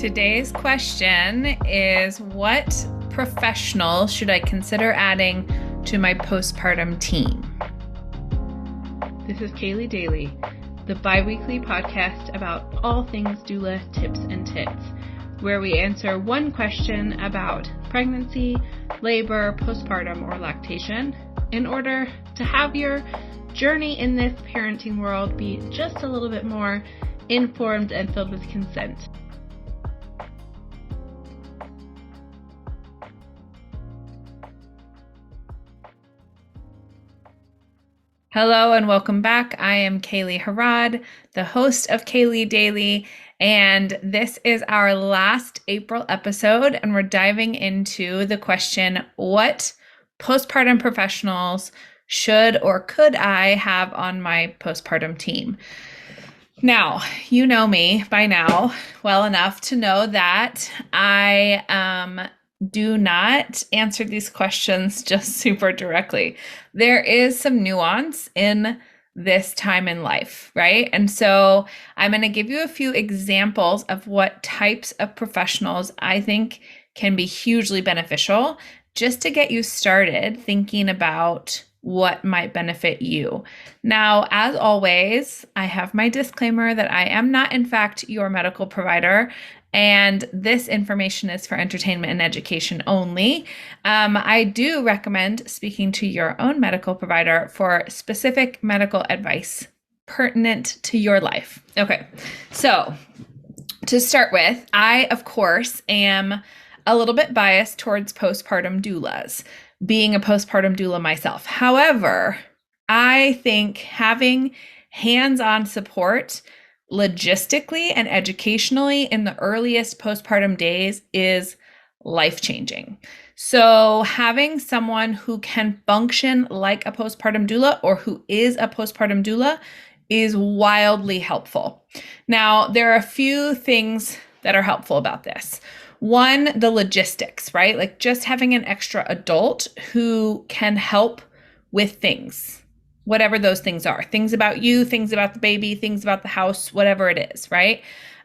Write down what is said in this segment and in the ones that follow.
Today's question is, what professional should I consider adding to my postpartum team? This is Kaylee Daly, the bi-weekly podcast about all things doula tips and tits, where we answer one question about pregnancy, labor, postpartum, or lactation in order to have your journey in this parenting world be just a little bit more informed and filled with consent. Hello and welcome back. I am Kaylee Harad, the host of Kaylee Daily, and this is our last April episode, and we're diving into the question, what postpartum professionals should or could I have on my postpartum team? Now, you know me by now well enough to know that I do not answer these questions just super directly. There is some nuance in this time in life, right? And so I'm going to give you a few examples of what types of professionals I think can be hugely beneficial just to get you started thinking about what might benefit you. Now, as always, I have my disclaimer that I am not, in fact, your medical provider, and this information is for entertainment and education only. I do recommend speaking to your own medical provider for specific medical advice pertinent to your life. Okay, so to start with, I, of course, am a little bit biased towards postpartum doulas, being a postpartum doula myself. However, I think having hands-on support logistically and educationally in the earliest postpartum days is life-changing. So having someone who can function like a postpartum doula or who is a postpartum doula is wildly helpful. Now, there are a few things that are helpful about this. One, the logistics, right? Like just having an extra adult who can help with things, whatever those things are, things about you, things about the baby, things about the house, whatever it is, right?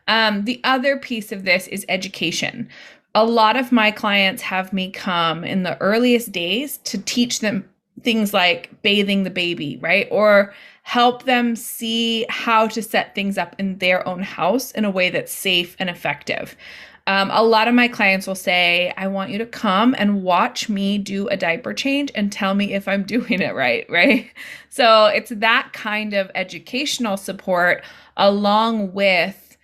The other piece of this is education. A lot of my clients have me come in the earliest days to teach them things like bathing the baby, right? Or help them see how to set things up in their own house in a way that's safe and effective. A lot of my clients will say, I want you to come and watch me do a diaper change and tell me if I'm doing it right? So it's that kind of educational support along with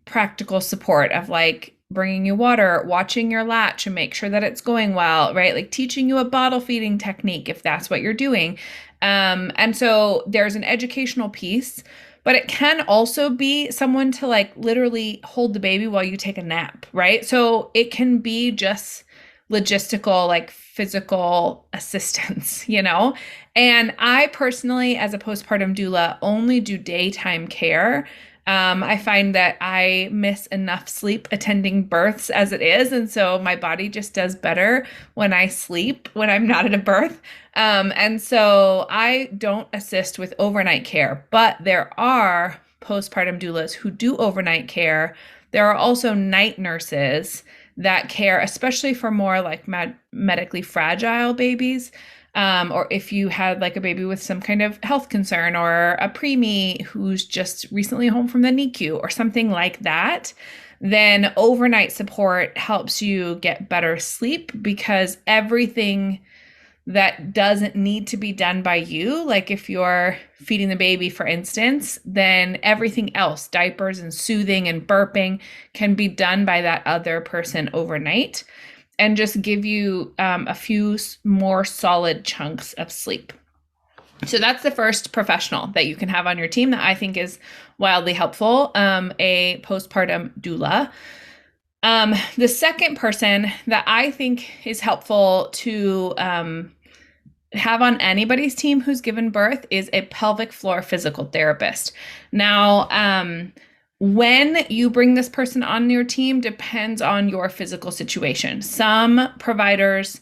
practical support of like bringing you water, watching your latch and make sure that it's going well, right? Like teaching you a bottle feeding technique if that's what you're doing. And so there's an educational piece, but it can also be someone to like literally hold the baby while you take a nap, right? So it can be just logistical, like physical assistance, you know? And I personally, as a postpartum doula, only do daytime care. I find that I miss enough sleep attending births as it is. And so my body just does better when I sleep, when I'm not at a birth. And so I don't assist with overnight care, but there are postpartum doulas who do overnight care. There are also night nurses that care, especially for more like medically fragile babies. Or if you had like a baby with some kind of health concern or a preemie who's just recently home from the NICU or something like that, then overnight support helps you get better sleep because everything that doesn't need to be done by you, like if you're feeding the baby, for instance, then everything else, diapers and soothing and burping, can be done by that other person overnight and just give you a few more solid chunks of sleep. So that's the first professional that you can have on your team that I think is wildly helpful, a postpartum doula. The second person that I think is helpful to have on anybody's team who's given birth is a pelvic floor physical therapist. Now, when you bring this person on your team depends on your physical situation. Some providers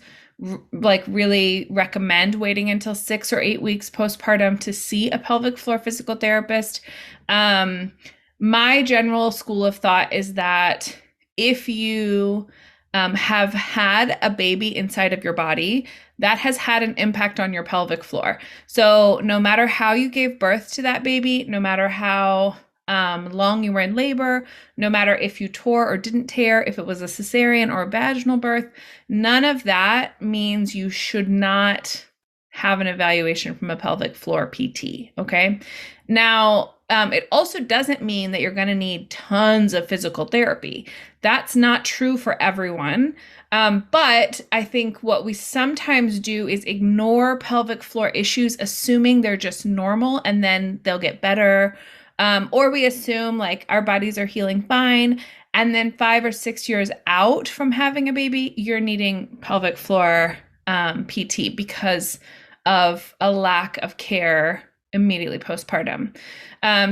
like really recommend waiting until 6 or 8 weeks postpartum to see a pelvic floor physical therapist. My general school of thought is that if you have had a baby inside of your body, that has had an impact on your pelvic floor. So no matter how you gave birth to that baby, no matter how long you were in labor, no matter if you tore or didn't tear, if it was a cesarean or a vaginal birth, none of that means you should not have an evaluation from a pelvic floor PT. Okay. Now, it also doesn't mean that you're going to need tons of physical therapy. That's not true for everyone. But I think what we sometimes do is ignore pelvic floor issues, assuming they're just normal and then they'll get better. Or we assume like our bodies are healing fine. And then 5 or 6 years out from having a baby, you're needing pelvic floor PT because of a lack of care immediately postpartum.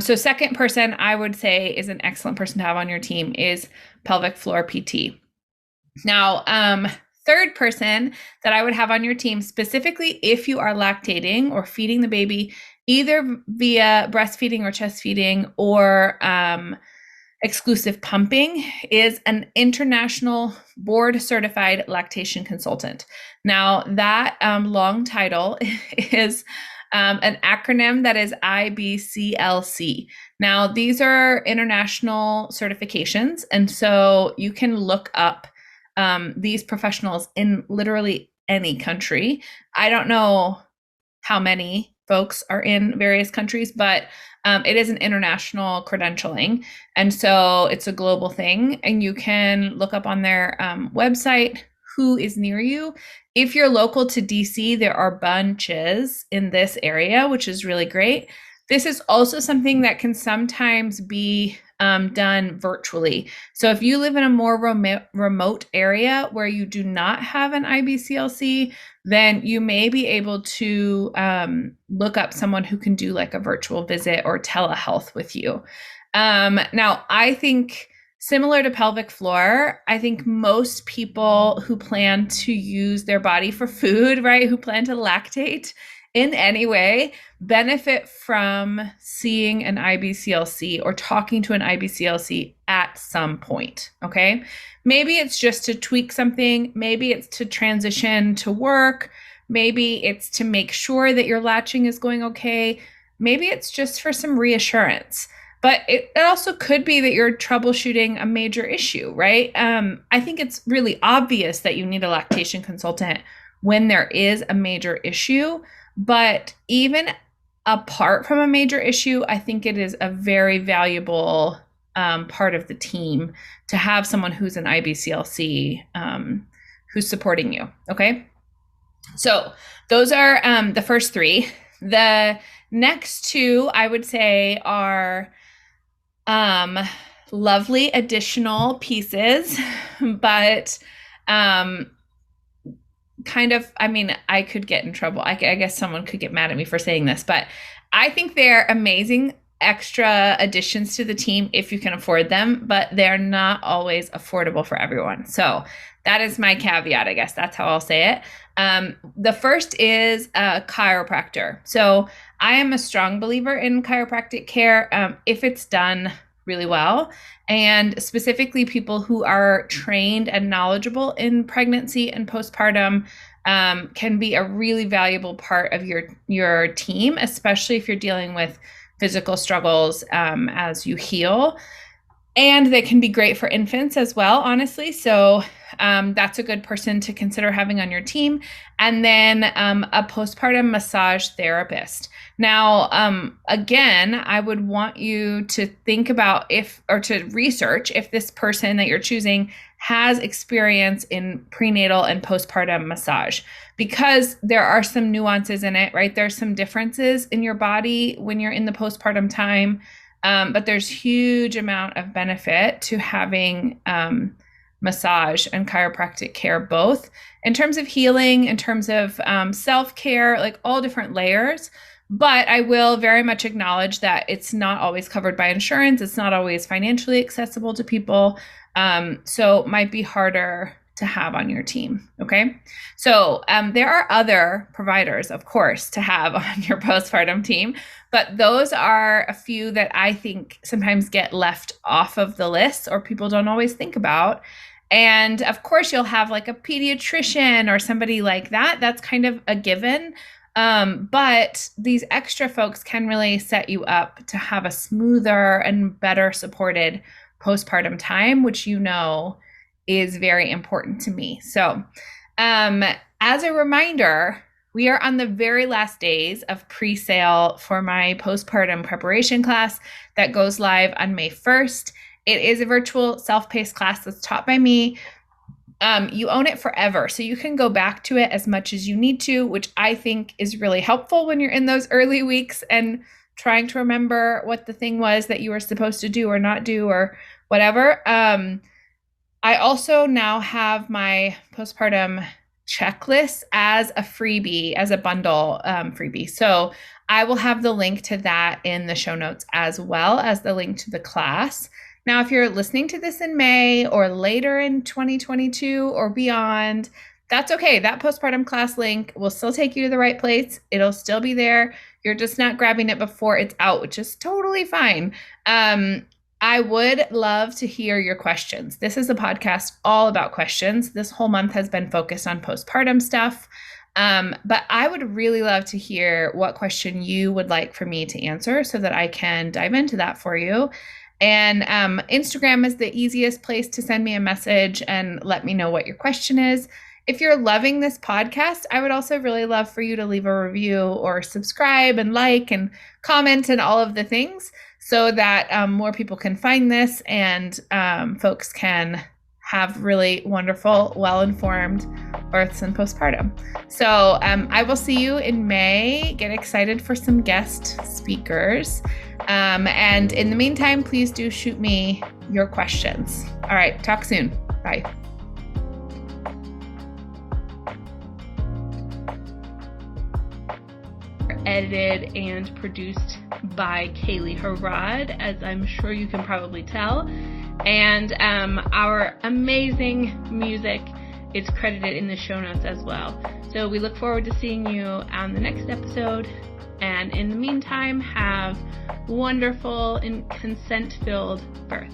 So second person I would say is an excellent person to have on your team is pelvic floor PT. Now, third person that I would have on your team, specifically if you are lactating or feeding the baby, either via breastfeeding or chest feeding or exclusive pumping, is an international board certified lactation consultant. Now, that long title is an acronym that is IBCLC. Now, these are international certifications, and so you can look up these professionals in literally any country. I don't know how many folks are in various countries, but it is an international credentialing. And so it's a global thing. And you can look up on their website who is near you. If you're local to DC, there are bunches in this area, which is really great. This is also something that can sometimes be done virtually. So if you live in a more remote area where you do not have an IBCLC, then you may be able to look up someone who can do like a virtual visit or telehealth with you. Now, I think similar to pelvic floor, I think most people who plan to use their body for food, right, who plan to lactate in any way, benefit from seeing an IBCLC or talking to an IBCLC at some point, okay? Maybe it's just to tweak something. Maybe it's to transition to work. Maybe it's to make sure that your latching is going okay. Maybe it's just for some reassurance. But it also could be that you're troubleshooting a major issue, right? I think it's really obvious that you need a lactation consultant when there is a major issue. But even apart from a major issue, I think it is a very valuable part of the team to have someone who's an IBCLC who's supporting you, okay? So those are the first three. The next two, I would say, are lovely additional pieces, but kind of, I mean, I could get in trouble. I guess someone could get mad at me for saying this, but I think they're amazing extra additions to the team if you can afford them, but they're not always affordable for everyone. So that is my caveat, I guess. That's how I'll say it. The first is a chiropractor. So I am a strong believer in chiropractic care if it's done really well, and specifically people who are trained and knowledgeable in pregnancy and postpartum can be a really valuable part of your team, especially if you're dealing with physical struggles as you heal. And they can be great for infants as well, honestly. So that's a good person to consider having on your team. And then a postpartum massage therapist. Now, again, I would want you to think about to research if this person that you're choosing has experience in prenatal and postpartum massage, because there are some nuances in it, right? There's some differences in your body when you're in the postpartum time. But there's huge amount of benefit to having massage and chiropractic care, both in terms of healing, in terms of self-care, like all different layers. But I will very much acknowledge that it's not always covered by insurance. It's not always financially accessible to people. So it might be harder to have on your team. Okay. So there are other providers, of course, to have on your postpartum team, but those are a few that I think sometimes get left off of the list or people don't always think about. And of course, you'll have like a pediatrician or somebody like that. That's kind of a given. But these extra folks can really set you up to have a smoother and better supported postpartum time, which is very important to me. So, as a reminder, we are on the very last days of pre-sale for my postpartum preparation class that goes live on May 1st. It is a virtual self-paced class that's taught by me. You own it forever, so you can go back to it as much as you need to, which I think is really helpful when you're in those early weeks and trying to remember what the thing was that you were supposed to do or not do or whatever. I also now have my postpartum checklist as a freebie, as a bundle freebie. So I will have the link to that in the show notes as well as the link to the class. Now, if you're listening to this in May or later in 2022 or beyond, that's okay. That postpartum class link will still take you to the right place. It'll still be there. You're just not grabbing it before it's out, which is totally fine. I would love to hear your questions. This is a podcast all about questions. This whole month has been focused on postpartum stuff. But I would really love to hear what question you would like for me to answer so that I can dive into that for you. And Instagram is the easiest place to send me a message and let me know what your question is. If you're loving this podcast, I would also really love for you to leave a review or subscribe and like and comment and all of the things so that more people can find this and folks can have really wonderful, well-informed births and postpartum. So I will see you in May. Get excited for some guest speakers. And in the meantime, please do shoot me your questions. All right, talk soon. Bye. Edited and produced by Kaylee Harrod, as I'm sure you can probably tell. And our amazing music is credited in the show notes as well. So we look forward to seeing you on the next episode. And in the meantime, have wonderful and consent-filled births.